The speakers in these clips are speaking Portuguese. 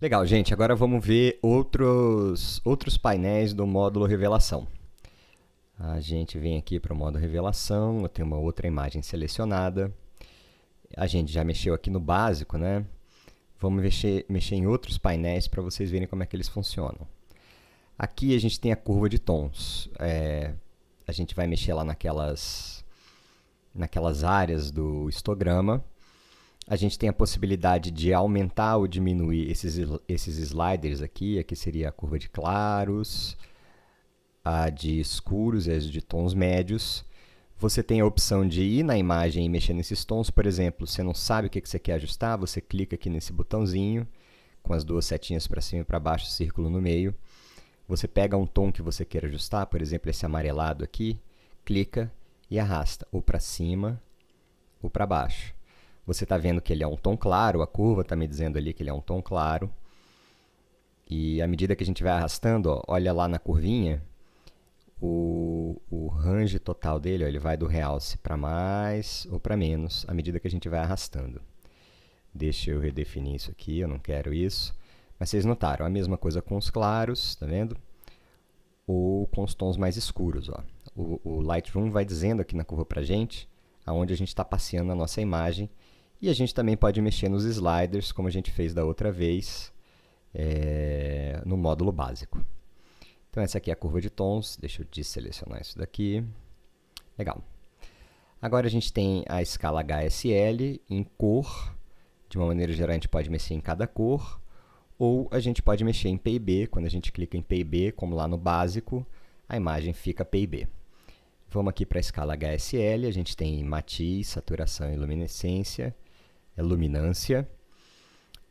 Legal, gente. Agora vamos ver outros painéis do módulo revelação. A gente vem aqui para o modo revelação, eu tenho uma outra imagem selecionada. A gente já mexeu aqui no básico, né? Vamos mexer em outros painéis para vocês verem como é que eles funcionam. Aqui a gente tem a curva de tons. A gente vai mexer lá naquelas áreas do histograma. A gente tem a possibilidade de aumentar ou diminuir esses sliders aqui. Aqui seria a curva de claros, a de escuros e as de tons médios. Você tem a opção de ir na imagem e mexer nesses tons. Por exemplo, você não sabe o que você quer ajustar, você clica aqui nesse botãozinho, com as duas setinhas para cima e para baixo, círculo no meio. Você pega um tom que você queira ajustar, por exemplo, esse amarelado aqui, clica e arrasta, ou para cima ou para baixo. Você está vendo que ele é um tom claro, a curva está me dizendo ali que ele é um tom claro. E à medida que a gente vai arrastando, ó, olha lá na curvinha, o range total dele, ó, ele vai do realce para mais ou para menos, à medida que a gente vai arrastando. Deixa eu redefinir isso aqui, eu não quero isso. Mas vocês notaram, a mesma coisa com os claros, tá vendo? Ou com os tons mais escuros, ó. O Lightroom vai dizendo aqui na curva pra gente aonde a gente está passeando a nossa imagem. E a gente também pode mexer nos sliders, como a gente fez da outra vez, no módulo básico. Então essa aqui é a curva de tons, deixa eu desselecionar isso daqui. Legal. Agora a gente tem a escala HSL em cor. De uma maneira geral, a gente pode mexer em cada cor. Ou a gente pode mexer em PIB. Quando a gente clica em PIB, como lá no básico, a imagem fica PIB. Vamos aqui para a escala HSL. A gente tem matiz, saturação e luminescência, luminância.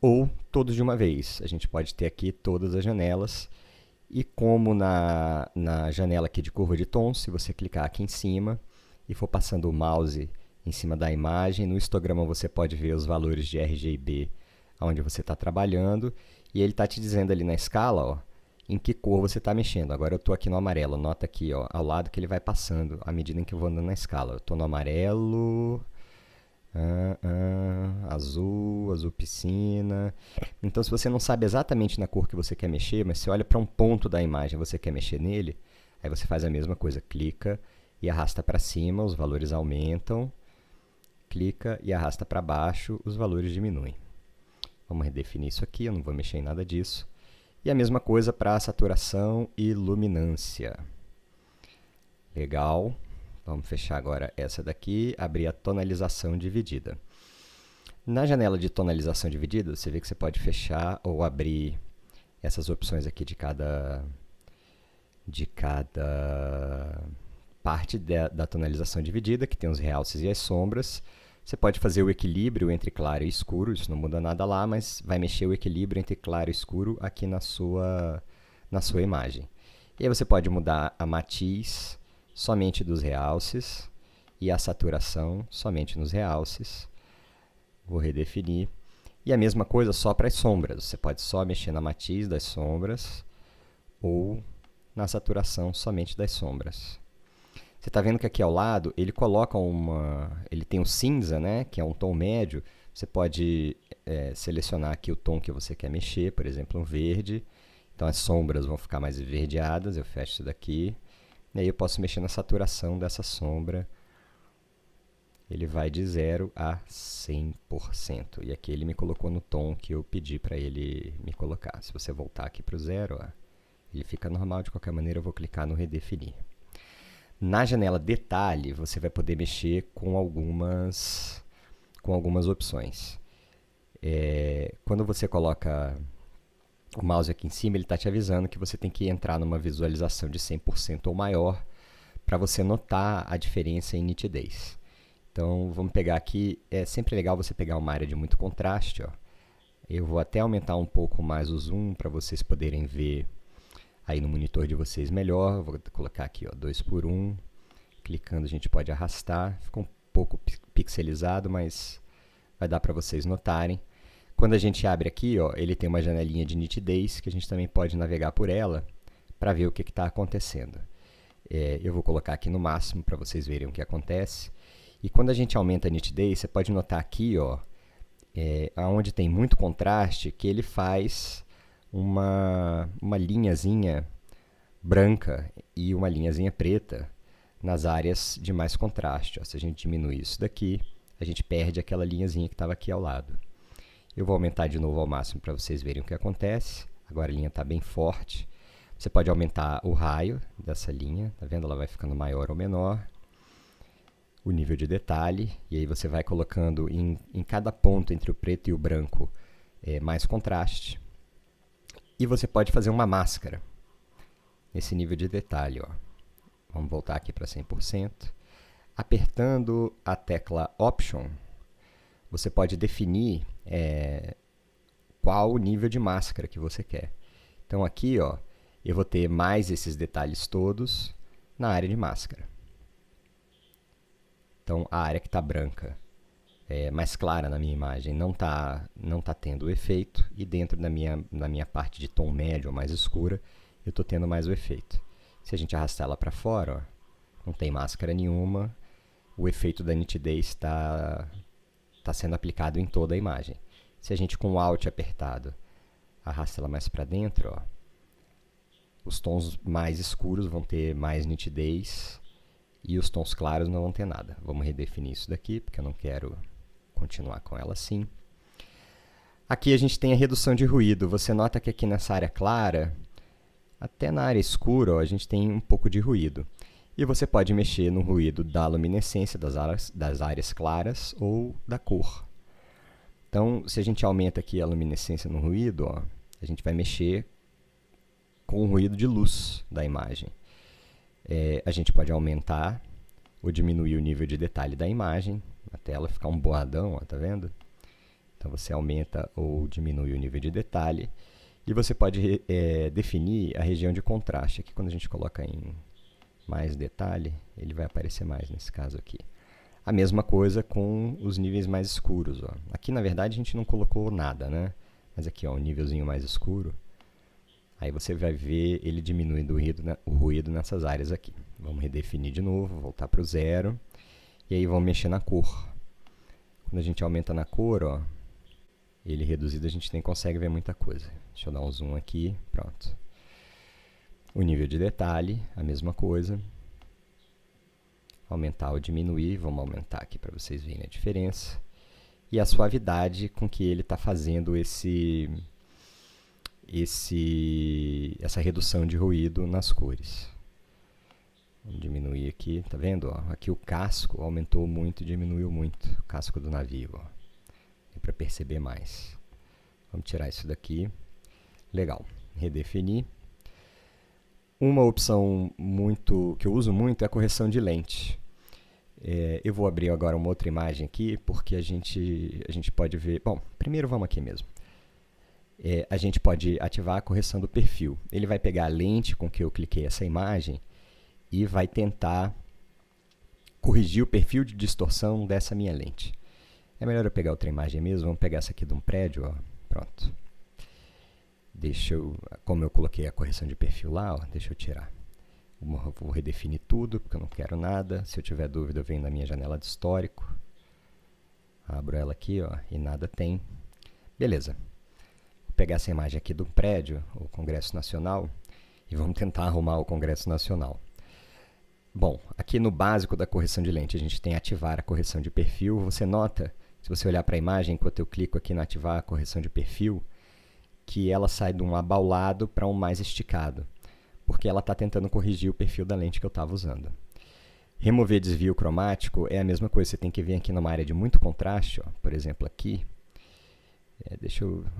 Ou todos de uma vez. A gente pode ter aqui todas as janelas. E como na janela aqui de curva de tons, se você clicar aqui em cima e for passando o mouse em cima da imagem, no histograma você pode ver os valores de RGB onde você está trabalhando. E ele está te dizendo ali na escala, ó, em que cor você está mexendo. Agora eu estou aqui no amarelo. Nota aqui, ó, ao lado que ele vai passando à medida em que eu vou andando na escala. Eu estou no amarelo, azul, azul piscina. Então, se você não sabe exatamente na cor que você quer mexer, mas você olha para um ponto da imagem e você quer mexer nele, aí você faz a mesma coisa. Clica e arrasta para cima, os valores aumentam. Clica e arrasta para baixo, os valores diminuem. Vamos redefinir isso aqui, eu não vou mexer em nada disso. E a mesma coisa para saturação e luminância. Legal. Vamos fechar agora essa daqui, abrir a tonalização dividida. Na janela de tonalização dividida, você vê que você pode fechar ou abrir essas opções aqui de cada parte da tonalização dividida, que tem os realces e as sombras. Você pode fazer o equilíbrio entre claro e escuro, isso não muda nada lá, mas vai mexer o equilíbrio entre claro e escuro aqui na sua imagem. E aí você pode mudar a matiz somente dos realces e a saturação somente nos realces. Vou redefinir. E a mesma coisa só para as sombras. Você pode só mexer na matiz das sombras ou na saturação somente das sombras. Você está vendo que aqui ao lado ele coloca ele tem o cinza, né, que é um tom médio. Você pode selecionar aqui o tom que você quer mexer, por exemplo, um verde. Então as sombras vão ficar mais esverdeadas. Eu fecho isso daqui. E aí eu posso mexer na saturação dessa sombra. Ele vai de 0 a 100%. E aqui ele me colocou no tom que eu pedi para ele me colocar. Se você voltar aqui para o 0, ó, ele fica normal. De qualquer maneira, eu vou clicar no redefinir. Na janela detalhe, você vai poder mexer com algumas opções. Quando você coloca o mouse aqui em cima, ele está te avisando que você tem que entrar numa visualização de 100% ou maior para você notar a diferença em nitidez. Então, vamos pegar aqui, é sempre legal você pegar uma área de muito contraste. Ó. Eu vou até aumentar um pouco mais o zoom para vocês poderem ver aí no monitor de vocês melhor. Vou colocar aqui, ó, 2:1. Clicando a gente pode arrastar. Ficou um pouco pixelizado, mas vai dar para vocês notarem. Quando a gente abre aqui, ó, ele tem uma janelinha de nitidez que a gente também pode navegar por ela para ver o que está acontecendo. Eu vou colocar aqui no máximo para vocês verem o que acontece. E quando a gente aumenta a nitidez, você pode notar aqui, ó, onde tem muito contraste, que ele faz uma linhazinha branca e uma linhazinha preta nas áreas de mais contraste. Ó. Se a gente diminuir isso daqui, a gente perde aquela linhazinha que estava aqui ao lado. Eu vou aumentar de novo ao máximo para vocês verem o que acontece. Agora a linha está bem forte. Você pode aumentar o raio dessa linha, tá vendo? Ela vai ficando maior ou menor. O nível de detalhe, e aí você vai colocando em cada ponto entre o preto e o branco mais contraste. E você pode fazer uma máscara nesse nível de detalhe. Ó. Vamos voltar aqui para 100%. Apertando a tecla Option, você pode definir qual o nível de máscara que você quer. Então aqui, ó, eu vou ter mais esses detalhes todos na área de máscara. Então a área que está branca, mais clara na minha imagem, não tá tendo o efeito, e dentro da minha parte de tom médio ou mais escura, eu estou tendo mais o efeito. Se a gente arrastar ela para fora, ó, não tem máscara nenhuma, o efeito da nitidez está sendo aplicado em toda a imagem. Se a gente com o Alt apertado arrasta ela mais para dentro, ó, os tons mais escuros vão ter mais nitidez e os tons claros não vão ter nada. Vamos redefinir isso daqui, porque eu não quero continuar com ela assim. Aqui a gente tem a redução de ruído. Você nota que aqui nessa área clara, até na área escura, ó, a gente tem um pouco de ruído. E você pode mexer no ruído da luminescência das áreas claras ou da cor. Então, se a gente aumenta aqui a luminescência no ruído, ó, a gente vai mexer com o ruído de luz da imagem. A gente pode aumentar ou diminuir o nível de detalhe da imagem, até ela ficar um boadão, ó, tá vendo? Então você aumenta ou diminui o nível de detalhe. E você pode definir a região de contraste. Aqui, quando a gente coloca em mais detalhe, ele vai aparecer mais nesse caso aqui. A mesma coisa com os níveis mais escuros. Ó. Aqui, na verdade, a gente não colocou nada, né? Mas aqui, ó, um nívelzinho mais escuro. Aí você vai ver ele diminuindo o ruído nessas áreas aqui. Vamos redefinir de novo, voltar para o 0. E aí vamos mexer na cor. Quando a gente aumenta na cor, ó, ele reduzido, a gente nem consegue ver muita coisa. Deixa eu dar um zoom aqui, pronto. O nível de detalhe, a mesma coisa. Aumentar ou diminuir, vamos aumentar aqui para vocês verem a diferença. E a suavidade com que ele está fazendo essa redução de ruído nas cores. Vamos diminuir aqui, tá vendo? Ó, aqui o casco aumentou muito e diminuiu muito, o casco do navio. Ó. Deu para perceber mais. Vamos tirar isso daqui. Legal. Redefinir. Uma opção que eu uso muito é a correção de lente. Eu vou abrir agora uma outra imagem aqui, porque a gente pode ver... Bom, primeiro vamos aqui mesmo. A gente pode ativar a correção do perfil. Ele vai pegar a lente com que eu cliquei essa imagem e vai tentar corrigir o perfil de distorção dessa minha lente. É melhor eu pegar outra imagem mesmo. Vamos pegar essa aqui de um prédio. Ó. Pronto. Como eu coloquei a correção de perfil lá, ó, deixa eu tirar. Vou redefinir tudo, porque eu não quero nada. Se eu tiver dúvida, eu venho na minha janela de histórico. Abro ela aqui, ó, e nada tem. Beleza. Vou pegar essa imagem aqui do prédio, o Congresso Nacional, e vamos tentar arrumar o Congresso Nacional. Bom, aqui no básico da correção de lente, a gente tem ativar a correção de perfil. Você nota, se você olhar para a imagem, enquanto eu clico aqui no ativar a correção de perfil, que ela sai de um abaulado para um mais esticado, porque ela está tentando corrigir o perfil da lente que eu estava usando. Remover desvio cromático é a mesma coisa, você tem que vir aqui numa área de muito contraste, ó, por exemplo aqui,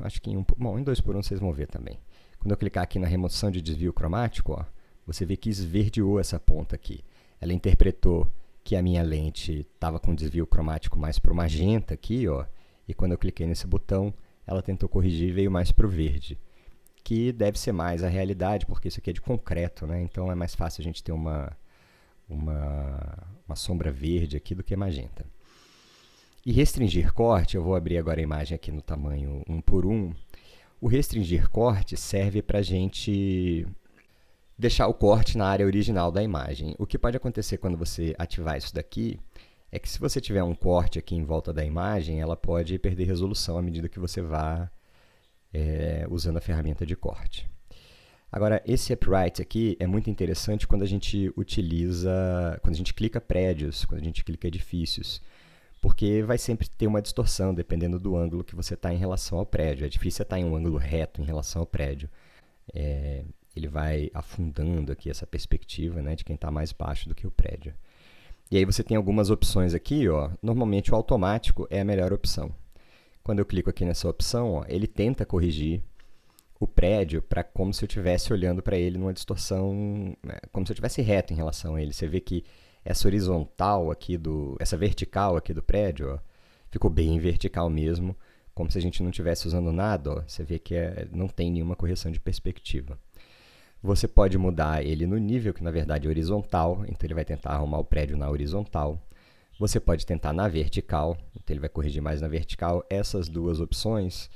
acho que em 2x1 vocês vão ver também. Quando eu clicar aqui na remoção de desvio cromático, ó, você vê que esverdeou essa ponta aqui. Ela interpretou que a minha lente estava com desvio cromático mais para o magenta aqui, ó, e quando eu cliquei nesse botão, ela tentou corrigir e veio mais para o verde, que deve ser mais a realidade, porque isso aqui é de concreto, né? Então é mais fácil a gente ter uma sombra verde aqui do que magenta. E restringir corte, eu vou abrir agora a imagem aqui no tamanho 1x1. O restringir corte serve para a gente deixar o corte na área original da imagem. O que pode acontecer quando você ativar isso daqui é que se você tiver um corte aqui em volta da imagem, ela pode perder resolução à medida que você vá usando a ferramenta de corte. Agora, esse upright aqui é muito interessante quando a gente quando a gente clica prédios, quando a gente clica edifícios, porque vai sempre ter uma distorção dependendo do ângulo que você está em relação ao prédio. É difícil estar em um ângulo reto em relação ao prédio. Ele vai afundando aqui essa perspectiva, né, de quem está mais baixo do que o prédio. E aí você tem algumas opções aqui, ó. Normalmente o automático é a melhor opção. Quando eu clico aqui nessa opção, ó, ele tenta corrigir o prédio para como se eu estivesse olhando para ele numa distorção, né, como se eu estivesse reto em relação a ele. Você vê que essa horizontal aqui essa vertical aqui do prédio, ó, ficou bem vertical mesmo, como se a gente não estivesse usando nada. Ó. Você vê que não tem nenhuma correção de perspectiva. Você pode mudar ele no nível, que na verdade é horizontal, então ele vai tentar arrumar o prédio na horizontal. Você pode tentar na vertical, então ele vai corrigir mais na vertical. Essas duas opções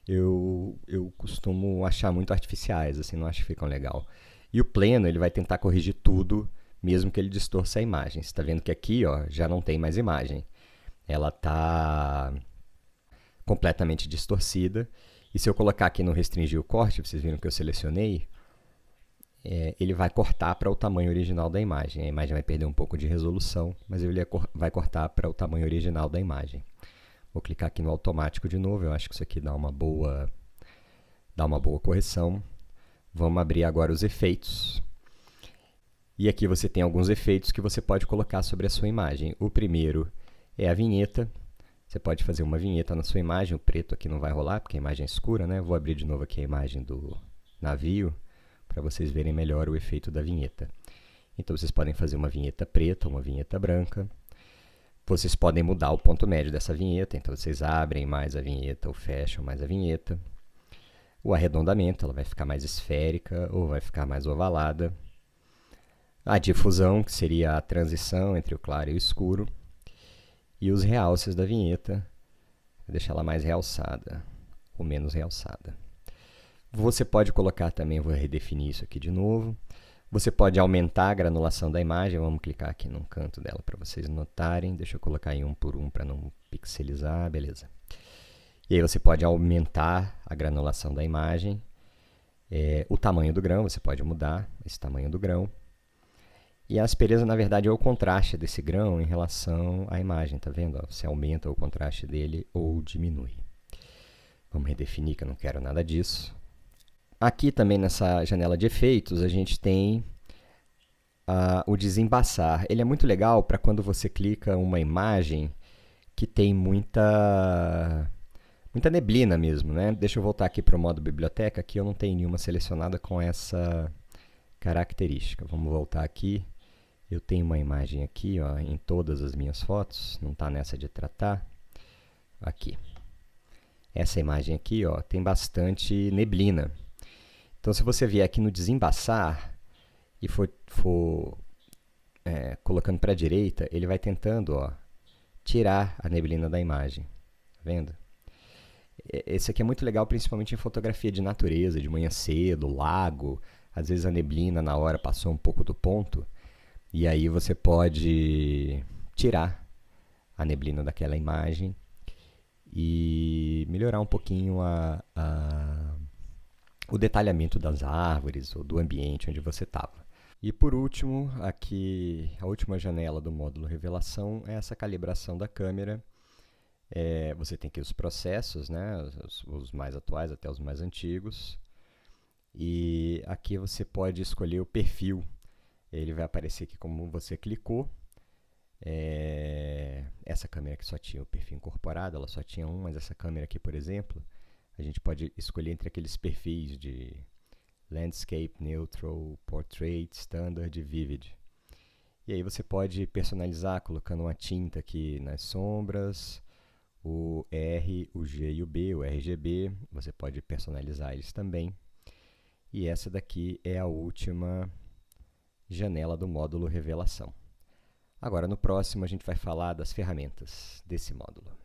eu costumo achar muito artificiais, assim, não acho que ficam legal. E o pleno, ele vai tentar corrigir tudo, mesmo que ele distorça a imagem. Você está vendo que aqui, ó, já não tem mais imagem. Ela está completamente distorcida. E se eu colocar aqui no restringir o corte, vocês viram que eu selecionei, ele vai cortar para o tamanho original da imagem. A imagem vai perder um pouco de resolução, mas ele vai cortar para o tamanho original da imagem. Vou clicar aqui no automático de novo, eu acho que isso aqui dá uma boa correção. Vamos abrir agora os efeitos. E aqui você tem alguns efeitos que você pode colocar sobre a sua imagem. O primeiro é a vinheta. Você pode fazer uma vinheta na sua imagem. O preto aqui não vai rolar, porque a imagem é escura, né? Vou abrir de novo aqui a imagem do navio, para vocês verem melhor o efeito da vinheta. Então, vocês podem fazer uma vinheta preta, uma vinheta branca. Vocês podem mudar o ponto médio dessa vinheta, então vocês abrem mais a vinheta ou fecham mais a vinheta. O arredondamento, ela vai ficar mais esférica ou vai ficar mais ovalada. A difusão, que seria a transição entre o claro e o escuro. E os realces da vinheta, vou deixar ela mais realçada ou menos realçada. Você pode colocar também, vou redefinir isso aqui de novo. Você pode aumentar a granulação da imagem. Vamos clicar aqui num canto dela para vocês notarem. Deixa eu colocar em 1 por 1 para não pixelizar, beleza. E aí você pode aumentar a granulação da imagem. O tamanho do grão, você pode mudar esse tamanho do grão. E a aspereza, na verdade, é o contraste desse grão em relação à imagem, tá vendo? Você aumenta o contraste dele ou diminui. Vamos redefinir, que eu não quero nada disso. Aqui também nessa janela de efeitos, a gente tem o desembaçar. Ele é muito legal para quando você clica uma imagem que tem muita neblina mesmo, né? Deixa eu voltar aqui para o modo biblioteca. Aqui eu não tenho nenhuma selecionada com essa característica. Vamos voltar aqui. Eu tenho uma imagem aqui, ó, em todas as minhas fotos. Não está nessa de tratar. Aqui. Essa imagem aqui, ó, tem bastante neblina. Então, se você vier aqui no desembaçar e for colocando para a direita, ele vai tentando, ó, tirar a neblina da imagem. Tá vendo? Esse aqui é muito legal, principalmente em fotografia de natureza, de manhã cedo, lago. Às vezes a neblina na hora passou um pouco do ponto. E aí você pode tirar a neblina daquela imagem e melhorar um pouquinho o detalhamento das árvores ou do ambiente onde você estava. E por último, aqui a última janela do módulo revelação é essa calibração da câmera. Você tem aqui os processos, né, os mais atuais até os mais antigos. E aqui você pode escolher o perfil. Ele vai aparecer aqui como você clicou. Essa câmera aqui só tinha o perfil incorporado, ela só tinha um, mas essa câmera aqui, por exemplo, a gente pode escolher entre aqueles perfis de Landscape, Neutral, Portrait, Standard e Vivid. E aí você pode personalizar colocando uma tinta aqui nas sombras, o R, o G e o B, o RGB. Você pode personalizar eles também. E essa daqui é a última janela do módulo revelação. Agora, no próximo, a gente vai falar das ferramentas desse módulo.